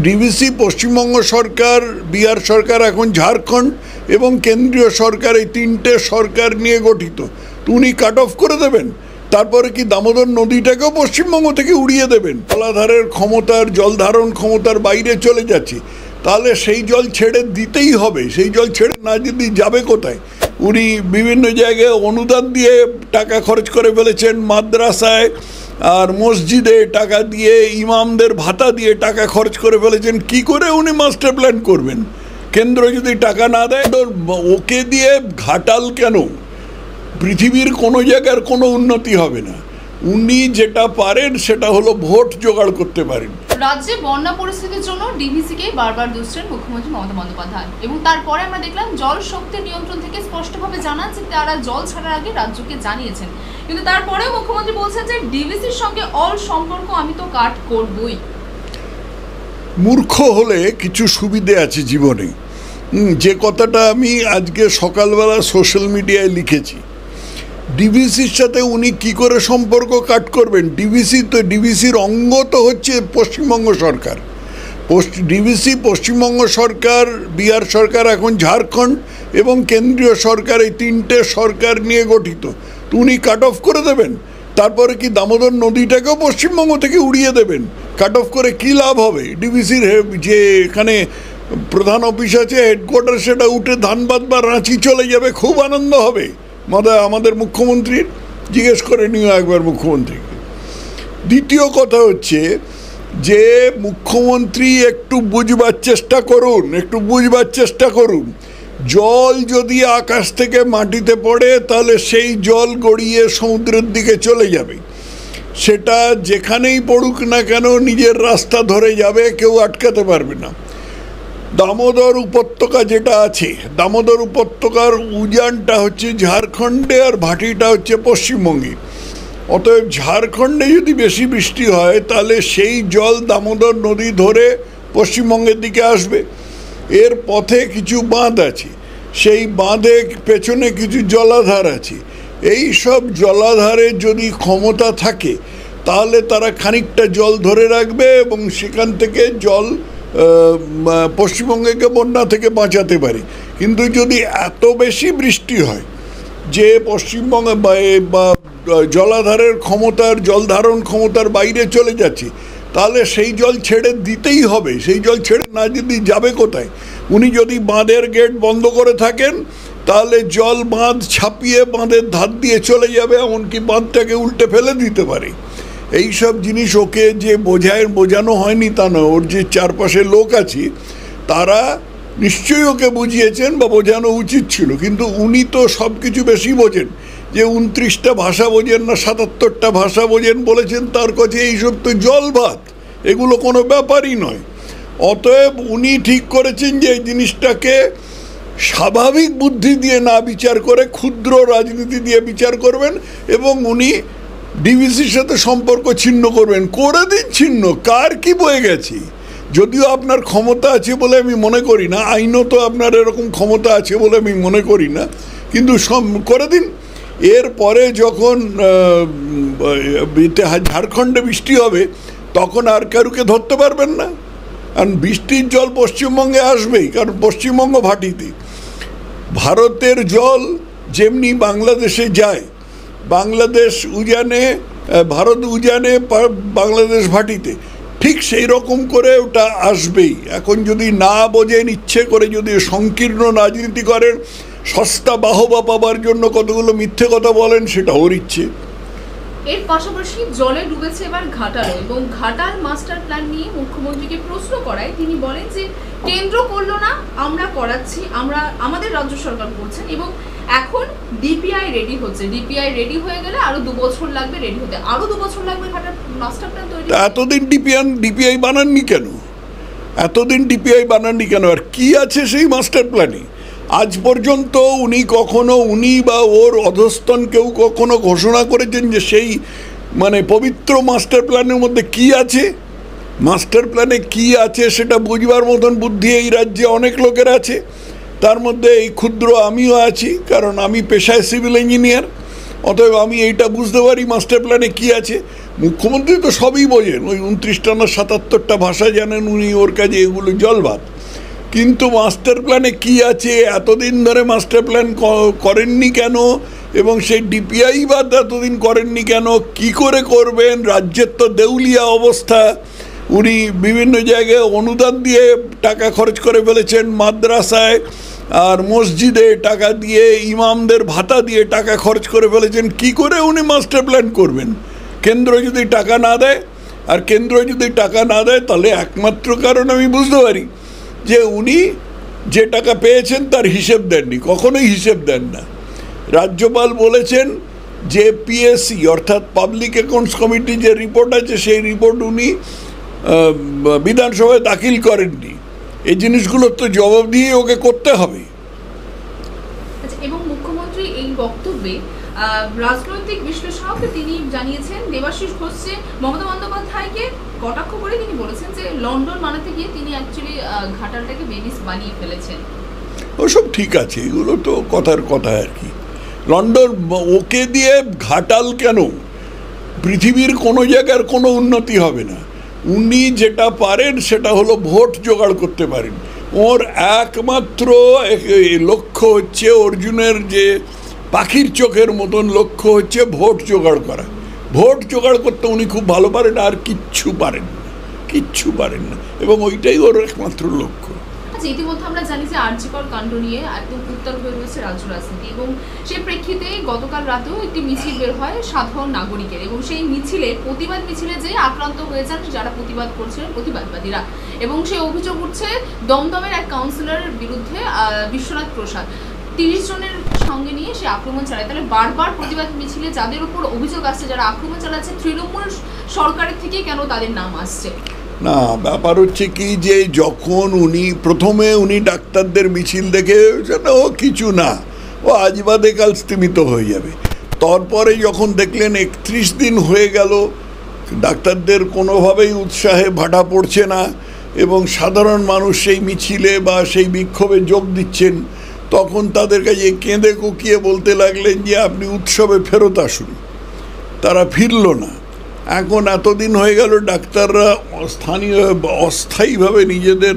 DVC Paschimbanga সরকার, বিহার সরকার, এখন ঝাড়খণ্ড এবং কেন্দ্রীয় সরকার, এই তিনটে সরকার নিয়ে গঠিত। উনি কাট অফ করে দেবেন, তারপরে কি দামোদর নদীটাকেও পশ্চিমবঙ্গ থেকে উড়িয়ে দেবেন? জলাধারের ক্ষমতার, জল ধারণ ক্ষমতার বাইরে চলে যাচ্ছে, তাহলে সেই জল ছেড়ে দিতেই হবে। সেই জল ছেড়ে না যদি যাবে কোথায়? উনি বিভিন্ন জায়গায় অনুদান দিয়ে টাকা খরচ করে ফেলেছেন, মাদ্রাসায় আর মসজিদে টাকা দিয়ে, ইমামদের ভাতা দিয়ে টাকা খরচ করে ফেলেছেন। কি করে উনি মাস্টার প্ল্যান করবেন? কেন্দ্র যদি টাকা না দেয়, তো ওকে দিয়ে ঘাটাল কেন? পৃথিবীর কোনো জায়গার কোনো উন্নতি হবে না। উনি যেটা পারেন সেটা হলো ভোট জোগাড় করতে পারেন। রাজ্যে বন্যা পরিস্থিতির জন্য ডিভিসিকে বারবার দুষছেন মুখ্যমন্ত্রী মমতা বন্দ্যোপাধ্যায়, এবং তারপরে আমরা দেখলাম জল শক্তি নিয়ন্ত্রণ থেকে স্পষ্টভাবে জানান যে তারা জল ছাড়ার আগে রাজ্যকে জানিয়েছেন, কিন্তু তারপরেও মুখ্যমন্ত্রী বলছেন যে ডিভিসির সঙ্গে অল সম্পর্ক আমি তো কাট করবই। মূর্খ হলে কিছু সুবিধে আছে জীবনে। যে কথাটা আমি আজকে সকালবেলা সোশ্যাল মিডিয়ায় লিখেছি, ডিভিসির সাথে উনি কি করে সম্পর্ক কাট করবেন? ডিভিসির অঙ্গ তো হচ্ছে পশ্চিমবঙ্গ সরকার। ডিভিসি পশ্চিমবঙ্গ সরকার, বিহার সরকার, এখন ঝাড়খণ্ড এবং কেন্দ্রীয় সরকার, এই তিনটে সরকার নিয়ে গঠিত। তো উনি কাট অফ করে দেবেন, তারপরে কি দামোদর নদীটাকেও পশ্চিমবঙ্গ থেকে উড়িয়ে দেবেন? কাট অফ করে কী লাভ হবে? ডিভিসির যে এখানে প্রধান অফিস আছে, হেডকোয়ার্টার, সেটা উঠে ধানবাদ বা রাঁচি চলে যাবে, খুব আনন্দ হবে আমাদের মুখ্যমন্ত্রীর। জিজ্ঞেস করে নিও একবার মুখ্যমন্ত্রীকে। দ্বিতীয় কথা হচ্ছে যে মুখ্যমন্ত্রী একটু বুঝবার চেষ্টা করুন। জল যদি আকাশ থেকে মাটিতে পড়ে, তাহলে সেই জল গড়িয়ে সমুদ্রের দিকে চলে যাবে। সেটা যেখানেই পড়ুক না কেন নিজের রাস্তা ধরে যাবে, কেউ আটকাতে পারবে না। দামোদর উপত্যকা যেটা আছে, দামোদর উপত্যকার উজানটা হচ্ছে ঝাড়খণ্ডে আর ভাটিটা হচ্ছে পশ্চিমবঙ্গে। অতএব ঝাড়খণ্ডে যদি বেশি বৃষ্টি হয়, তাহলে সেই জল দামোদর নদী ধরে পশ্চিমবঙ্গের দিকে আসবে। এর পথে কিছু বাঁধ আছে, সেই বাঁধে পেছনে কিছু জলাধার আছে। এই সব জলাধারে যদি ক্ষমতা থাকে, তাহলে তারা খানিকটা জল ধরে রাখবে এবং সেখান থেকে জল পশ্চিমবঙ্গকে বন্যা থেকে বাঁচাতে পারে। কিন্তু যদি এত বেশি বৃষ্টি হয় যে পশ্চিমবঙ্গে বা জলাধারের ক্ষমতার, জল ধারণ ক্ষমতার বাইরে চলে যাচ্ছে, তাহলে সেই জল ছেড়ে দিতেই হবে। সেই জল ছেড়ে না যদি যাবে কোথায়? উনি যদি বাঁধের গেট বন্ধ করে থাকেন, তাহলে জল বাঁধ ছাপিয়ে বাঁধের ধার দিয়ে চলে যাবে, এমনকি বাঁধটাকে উল্টে ফেলে দিতে পারে। এই সব জিনিস ওকে যে বোঝানো হয়নি তা নয়, ওর যে চারপাশে লোক আছে তারা নিশ্চয়ই ওকে বুঝিয়েছেন বা বোঝানো উচিত ছিল। কিন্তু উনি তো সব কিছু বেশি বোঝেন, যে 29টা ভাষা বোঝেন না 77টা ভাষা বোঝেন বলেছেন। তার কাছে এইসব তো জল ভাত, এগুলো কোনো ব্যাপারই নয়। অতএব উনি ঠিক করেছেন যে এই জিনিসটাকে স্বাভাবিক বুদ্ধি দিয়ে না বিচার করে ক্ষুদ্র রাজনীতি দিয়ে বিচার করবেন, এবং উনি ডিভিসির সাথে সম্পর্ক ছিন্ন করবেন। করে দিন ছিন্ন, কার কি বয়ে গেছে? যদিও আপনার ক্ষমতা আছে বলে আমি মনে করি না, আইনত আপনার এরকম ক্ষমতা আছে বলে আমি মনে করি না, কিন্তু করে দিন। এরপরে যখন ঝাড়খণ্ডে বৃষ্টি হবে, তখন আর কারুকে ধরতে পারবেন না, কারণ বৃষ্টির জল পশ্চিমবঙ্গে আসবেই, কারণ পশ্চিমবঙ্গ ভাটিতে। ভারতের জল যেমনি বাংলাদেশে যায়, বাংলাদেশ উজানে, ভারত উজানে, বাংলাদেশ ভাটিতে, ঠিক সেই রকম করে ওটা আসবেই। এখন যদি না বোঝেন, ইচ্ছে করে যদি সংকীর্ণ রাজনীতি করেন, সস্তা বাহবা পাবার জন্য কতগুলো মিথ্যে কথা বলেন, সেটা ওর ইচ্ছে। এর পাশাপাশি জলে ডুবেছে এবার ঘাটালও, এবং ঘাটাল মাস্টার প্ল্যান নিয়ে মুখ্যমন্ত্রীকে প্রশ্ন করায় তিনি বলেন যে কেন্দ্র করলো না, আমরা করাচ্ছি, আমাদের রাজ্য সরকার করছেন, এবং এখন ডিপিআই রেডি হচ্ছে। ডিপিআই রেডি হয়ে গেলে আরো 2 বছর লাগবে রেডি হতে, আরো 2 বছর লাগবে ঘাটাল মাস্টার প্ল্যান তৈরি। এতদিন ডিপিআই বানাননি কেন? আর কি আছে সেই মাস্টার প্ল্যানে? আজ পর্যন্ত উনি বা ওর অধস্তন কেউ কখনো ঘোষণা করেছেন যে সেই পবিত্র মাস্টার প্ল্যানের মধ্যে কি আছে? মাস্টার প্ল্যানে কি আছে সেটা বুঝবার মতন বুদ্ধি এই রাজ্যে অনেক লোকের আছে। তার মধ্যে এই ক্ষুদ্র আমিও আছি, কারণ আমি পেশায় সিভিল ইঞ্জিনিয়ার। অতএব আমি এইটা বুঝতে পারি মাস্টার প্ল্যানে কি আছে। মুখ্যমন্ত্রী তো সবই বোঝেন, ওই 29টা না 77টা ভাষা জানেন উনি, ওর কাজে এগুলো জলভাত। কিন্তু মাস্টার প্ল্যানে কি আছে, এতদিন ধরে মাস্টার প্ল্যান করেননি কেন, এবং সেই ডিপিআই বাদ এতদিন করেননি কেন, কি করে করবেন? রাজ্যের তো দেউলিয়া অবস্থা। উনি বিভিন্ন জায়গায় অনুদান দিয়ে টাকা খরচ করে ফেলেছেন, মাদ্রাসায় আর মসজিদে টাকা দিয়ে, ইমামদের ভাতা দিয়ে টাকা খরচ করে ফেলেছেন। কি করে উনি মাস্টার প্ল্যান করবেন? কেন্দ্র যদি টাকা না দেয়, আর কেন্দ্র যদি টাকা না দেয় তাহলে একমাত্র কারণ আমি বুঝতে পারি যে উনি যে টাকা পেয়েছেন তার হিসেব দেননি, কখনোই হিসেব দেন না। রাজ্যপাল বলেছেন যে পিএসসি অর্থাৎ পাবলিক অ্যাকাউন্টস কমিটি যে রিপোর্ট আছে সেই রিপোর্ট উনি বিধানসভায় দাখিল করেননি। এই জিনিসগুলোর তো জবাব দিয়ে ওকে করতে হবে। এবং মুখ্যমন্ত্রী এই বক্তব্যে রাজনৈতিক বিশ্লেষক তিনি জানিয়েছেন, দেবাশিস ঘোষ যে মমতা বন্দ্যোপাধ্যায়কে কটাক্ষ করে তিনি বলেছেন যে লন্ডন বানাতে গিয়ে তিনি অ্যাকচুয়ালি ঘাটালটাকে ভেনিস বানিয়ে ফেলেছেন। ওসব ঠিক আছে, এগুলো তো কথার কথা আর কি। লন্ডন ওকে দিয়ে ঘাটাল কেন? পৃথিবীর কোনো জায়গার কোনো উন্নতি হবে না। উনি যেটা পারেন সেটা হলো ভোট জোগাড় করতে পারেন। ওর একমাত্র লক্ষ্য হচ্ছে, অর্জুনের যে পাখির চোখের মতন লক্ষ্য হচ্ছে ভোট জোগাড় করা। ভোট জোগাড় করতে উনি খুব ভালো পারেন, আর কিচ্ছু পারেন না, কিচ্ছু পারেন না, এবং ওইটাই ওর একমাত্র লক্ষ্য। আচ্ছা, ইতিমধ্যে আমরা জানি যে আরজিকর কাণ্ড নিয়ে একদম উত্তাল হয়ে রয়েছে রাজ্য রাজনীতি, এবং সেই প্রেক্ষিতে গতকাল রাতেও একটি মিছিল বের হয় সাধারণ নাগরিকের, এবং সেই মিছিলে প্রতিবাদ মিছিলে যে আক্রান্ত হয়ে যান যারা প্রতিবাদ করছিলেন প্রতিবাদবাদীরা, এবং সেই অভিযোগ উঠছে দমদমের এক কাউন্সিলরের বিরুদ্ধে, বিশ্বনাথ প্রসাদ 30 জনের সঙ্গে নিয়ে সে আক্রমণ চালায়। তাহলে বারবার প্রতিবাদ মিছিলে যাদের উপর অভিযোগ আসছে, যারা আক্রমণ চালাচ্ছে, তৃণমূল সরকারের থেকে কেন তাদের নাম আসছে? না, ব্যাপার হচ্ছে কি যে যখন প্রথমে উনি ডাক্তারদের মিছিল দেখে ও কিছু না, ও আজ বাদে কাল স্তিমিত হয়ে যাবে। তারপরে যখন দেখলেন 31 দিন হয়ে গেল, ডাক্তারদের কোনোভাবেই উৎসাহে ভাটা পড়ছে না, এবং সাধারণ মানুষ সেই মিছিলে বা সেই বিক্ষোভে যোগ দিচ্ছেন, তখন তাদের কাছে কেঁদে কুকিয়ে বলতে লাগলেন যে আপনি উৎসবে ফেরত আসুন। তারা ফিরল না। এখন এতদিন হয়ে গেল ডাক্তাররা অস্থায়ীভাবে নিজেদের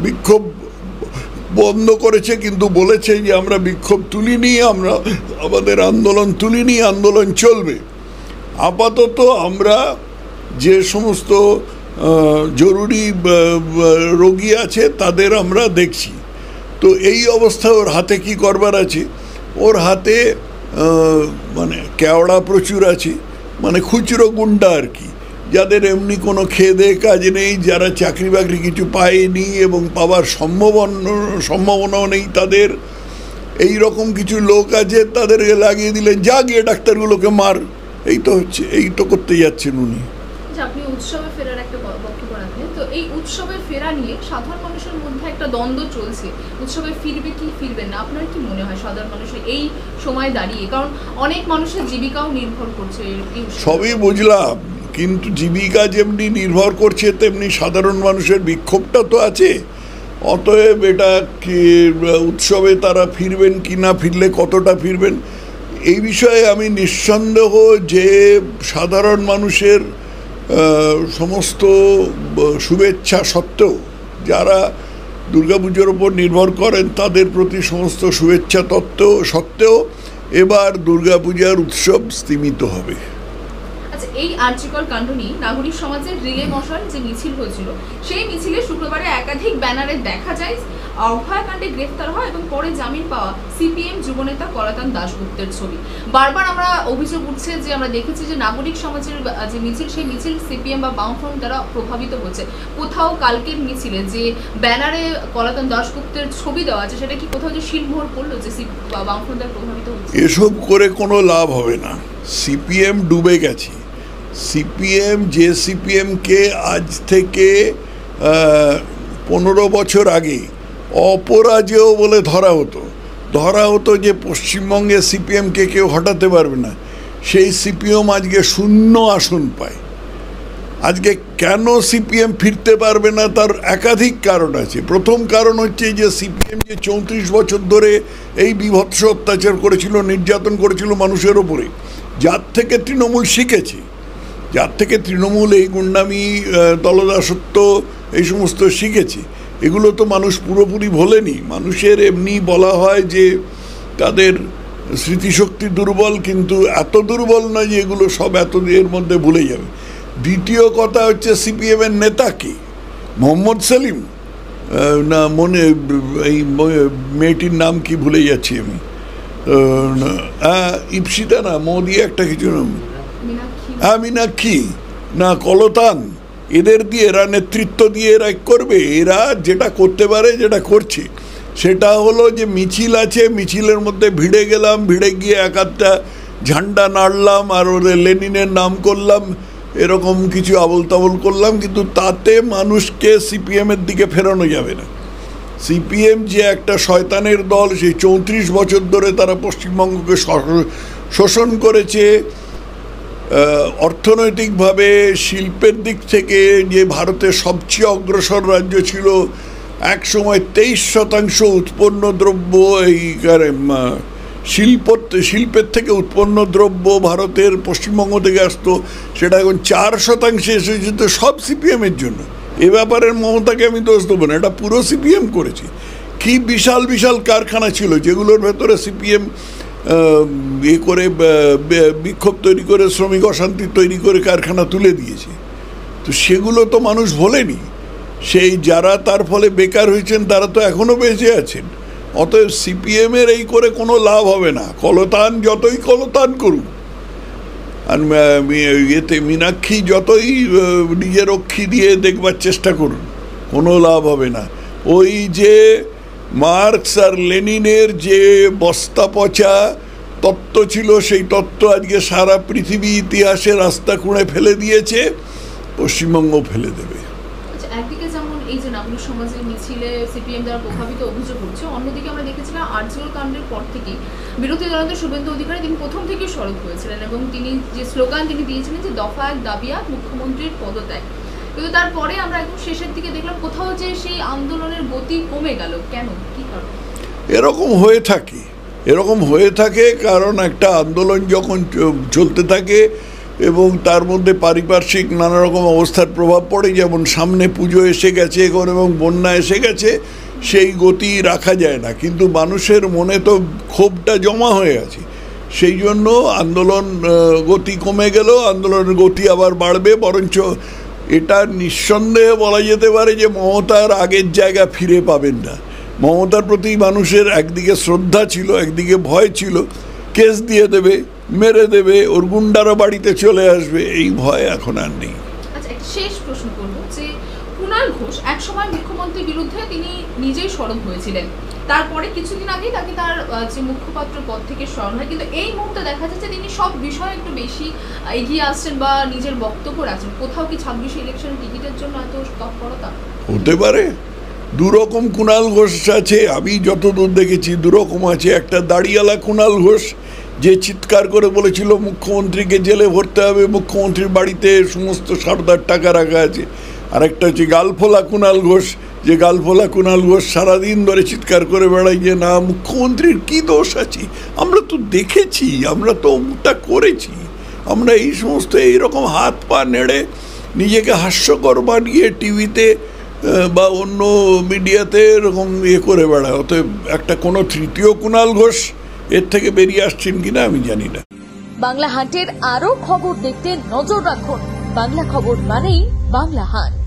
বিক্ষোভ বন্ধ করেছে, কিন্তু বলেছে যে আমরা বিক্ষোভ তুলিনি, আমরা আমাদের আন্দোলন তুলিনি, আন্দোলন চলবে। আপাতত আমরা যে সমস্ত জরুরি রোগী আছে তাদের আমরা দেখছি। তো এই অবস্থায় ওর হাতে কি করবার আছে? ওর হাতে মানে কেওড়া প্রচুর আছে, মানে খুচরো গুন্ডা আর কি, যাদের এমনি কোনো খেয়ে দেয়ে কাজ নেই, যারা চাকরি বাকরি কিছু পায়নি এবং পাওয়ার সম্ভাবনাও নেই তাদের। এই রকম কিছু লোক আছে, তাদেরকে লাগিয়ে দিলেন যা গিয়ে ডাক্তারগুলোকে মার। এই তো হচ্ছে, এই তো করতে যাচ্ছেন উনি। আপনি উৎসবে ফেরার একটা বক্তব্য রাখলেন, তো এই উৎসবের ফেরা নিয়ে সাধারণ মানুষের মধ্যে একটা দ্বন্দ্ব চলছে, উৎসবে ফিরবে কি ফিরবেন না। আপনার কি মনে হয় সাধারণ মানুষের এই সময় দাঁড়িয়ে, কারণ অনেক মানুষের জীবিকাও নির্ভর করছে? সবই বুঝলাম, কিন্তু জীবিকা যেমনি নির্ভর করছে তেমনি সাধারণ মানুষের বিক্ষোভটা তো আছে। অতএব এটা কি উৎসবে তারা ফিরবেন কি না, ফিরলে কতটা ফিরবেন, এই বিষয়ে আমি নিঃসন্দেহ যে সাধারণ মানুষের সমস্ত শুভেচ্ছা সত্ত্বেও, যারা দুর্গাপুজোর ওপর নির্ভর করেন তাদের প্রতি সমস্ত শুভেচ্ছা সত্ত্বেও এবার দুর্গাপূজার উৎসব স্তিমিত হবে। আচ্ছা, এই আরজিকর কাণ্ড নিয়ে নাগরিক সমাজের রিলে মশাল যে মিছিল হয়েছিল, সেই মিছিলে শুক্রবারে একাধিক ব্যানারে দেখা যায় অভয়াকাণ্ডে গ্রেফতার হয় এবং পরে জামিন পাওয়া সিপিএম যুবনেতা কলাতন দাশগুপ্তের ছবি। বারবার আমরা অভিযোগ উঠছে যে আমরা দেখেছি যে নাগরিক সমাজের যে মিছিল, সেই মিছিল সিপিএম বা বামফ্রন্ট দ্বারা প্রভাবিত হচ্ছে। কোথাও কালকের মিছিলে যে ব্যানারে কলাতন দাশগুপ্তের ছবি দেওয়া আছে, সেটা কি কোথাও যে শিলমোহর পড়লো যে বামফ্রন্ট দ্বারা প্রভাবিত হচ্ছে? এসব করে কোনো লাভ হবে না। সিপিএম ডুবে গেছে। যে সিপিএমকে আজ থেকে 15 বছর আগে অপরাজেয় বলে ধরা হতো যে পশ্চিমবঙ্গে সিপিএমকে কেউ হটাতে পারবে না, সেই সিপিএম আজকে 0 আসন পায়। আজকে কেন সিপিএম ফিরতে পারবে না তার একাধিক কারণ আছে। প্রথম কারণ হচ্ছে যে সিপিএম যে 34 বছর ধরে এই বীভৎস অত্যাচার করেছিল, নির্যাতন করেছিল মানুষের ওপরে, যার থেকে তৃণমূল শিখেছে, যার থেকে তৃণমূল এই গুন্ডামি, দলদাসত্ব এই সমস্ত শিখেছে, এগুলো তো মানুষ পুরোপুরি ভোলেনি। মানুষের এমনি বলা হয় যে তাদের স্মৃতিশক্তি দুর্বল, কিন্তু এত দুর্বল নয় যে এগুলো সব এত এর মধ্যে ভুলে যাবে। দ্বিতীয় কথা হচ্ছে সিপিএমের নেতা কে? মোহাম্মদ সেলিম না, মনে এই মেয়েটির নাম কি ভুলে যাচ্ছি আমি, ইপসিতা না, মোদি একটা কিছু নাম, মীনাক্ষী না, কলতান, এদের দিয়ে এরা নেতৃত্ব দিয়ে এরা করবে। এরা যেটা করতে পারে, যেটা করছে, সেটা হলো যে মিছিল আছে, মিছিলের মধ্যে ভিড়ে গেলাম, ভিড়ে গিয়ে এক আধটা ঝান্ডা নাড়লাম আর ওদের লেনিনের নাম করলাম, এরকম কিছু আবল তাবল করলাম, কিন্তু তাতে মানুষকে সিপিএমের দিকে ফেরানো যাবে না। সিপিএম যে একটা শয়তানের দল, সেই 34 বছর ধরে তারা পশ্চিমবঙ্গকে শোষণ করেছে, অর্থনৈতিকভাবে, শিল্পের দিক থেকে যে ভারতের সবচেয়ে অগ্রসর রাজ্য ছিল, এক সময় 23% উৎপন্ন দ্রব্য এই শিল্পের থেকে উৎপন্ন দ্রব্য ভারতের পশ্চিমবঙ্গ থেকে আসতো, সেটা এখন 4% এসে যেত, সব সিপিএমের জন্য। এ ব্যাপারে মমতাকে আমি দোষ দেবো না, এটা পুরো সিপিএম করেছে। কি বিশাল বিশাল কারখানা ছিল যেগুলোর ভেতরে সিপিএম করে বিক্ষোভ তৈরি করে, শ্রমিক অশান্তি তৈরি করে কারখানা তুলে দিয়েছে। তো সেগুলো তো মানুষ ভোলেনি। সেই যারা তার ফলে বেকার হয়েছেন তারা তো এখনও বেঁচে আছেন। অতএব সিপিএমের এই করে কোনো লাভ হবে না, কলতান যতই কলতান করুক, আর এতে মীনাক্ষী যতই নিজের রক্ষী দিয়ে দেখবার চেষ্টা করুন, কোনো লাভ হবে না। ওই যে মার্কস আর লেনিনের যে বস্তা পচা তত্ত্ব ছিল, সেই তত্ত্ব আজকে সারা পৃথিবী ইতিহাসে রাস্তা খুঁড়ে ফেলে দিয়েছে, পশ্চিমবঙ্গ ফেলে দেবে। একদিকে যেমন এই যে নাগরিক সমাজের মিছিলে সিপিএম দ্বারা প্রভাবিত অভিযোগ হচ্ছে, অন্যদিকে আমরা দেখেছিলাম আরজিকর কাণ্ডের পর থেকে বিরোধী দলনেতা শুভেন্দু অধিকারী তিনি প্রথম থেকেই সরব হয়েছিলেন এবং তিনি যে স্লোগান তিনি দিয়েছিলেন যে দফা এক দাবি এক, মুখ্যমন্ত্রীর পদত্যাগ। কিন্তু তারপরে আমরা একদম শেষের দিকে দেখলাম কোথাও যে সেই আন্দোলনের গতি কমে গেল, কেন, কি কারণ? এরকম হয়ে থাকে কারণ একটা আন্দোলন যখন চলতে থাকে এবং তার মধ্যে পারিপার্শ্বিক নানা রকম অবস্থার প্রভাব পড়ে, যেমন সামনে পুজো এসে গেছে এখন এবং বন্যা এসে গেছে, সেই গতি রাখা যায় না। কিন্তু মানুষের মনে তো ক্ষোভটা জমা হয়ে আছে, সেই জন্য আন্দোলন গতি কমে গেল, আন্দোলনের গতি আবার বাড়বে। বরঞ্চ এটা নিঃসন্দেহে বলা যেতে পারে যে মমতার আগের জায়গা ফিরে পাবেন না। মমতার প্রতি মানুষের একদিকে শ্রদ্ধা ছিল, একদিকে ভয় ছিল, কেস দিয়ে দেবে, মেরে দেবে, ওর গুন্ডারা বাড়িতে চলে আসবে, এই ভয় এখন আর নেই। আচ্ছা, শেষ প্রশ্ন করব যে কুণাল ঘোষ একসময় মুখ্যমন্ত্রীর বিরুদ্ধে তিনি নিজেই সরব হয়েছিলেন, তারপরে কিছুদিন আগেই তাকে তার যে মুখপাত্র পদ থেকে সরানো হয়, কিন্তু এই মুহূর্তে দেখা যাচ্ছে তিনি সব বিষয়ে একটু বেশি এগিয়ে আসছেন বা নিজের বক্তব্য রাখছেন। কোথাও কি 26 ইলেকশনের টিকিটের জন্য এত তৎপরতা? হতে পারে। দুরকম কুণাল ঘোষ আছে, আমি যতদূর দেখেছি দুরকম আছে। একটা দাড়িওয়ালা কুণাল ঘোষ যে চিৎকার করে বলেছিল মুখ্যমন্ত্রীকে জেলে ভরতে হবে, মুখ্যমন্ত্রীর বাড়িতে সমস্ত সারদার টাকা রাখা আছে। আর একটা হচ্ছে গালফোলা কুণাল ঘোষ, যে গালফোলা কুণাল ঘোষ সারাদিন ধরে চিৎকার করে বেড়ায় যে না, মুখ্যমন্ত্রীর কি দোষ আছে, আমরা তো দেখেছি, আমরা তো ওটা করেছি, আমরা এই সমস্ত এইরকম হাত পা নেড়ে নিজেকে হাস্যকর বানিয়ে টিভিতে বা অন্য মিডিয়াতে এরকম করে বেড়ায়। অতএব একটা কোনো তৃতীয় কুণাল ঘোষ এর থেকে বেরিয়ে আসছেন কিনা আমি জানি না। বাংলা হান্টের আরো খবর দেখতে নজর রাখুন। বাংলা খবর মানেই বাংলা হান্ট।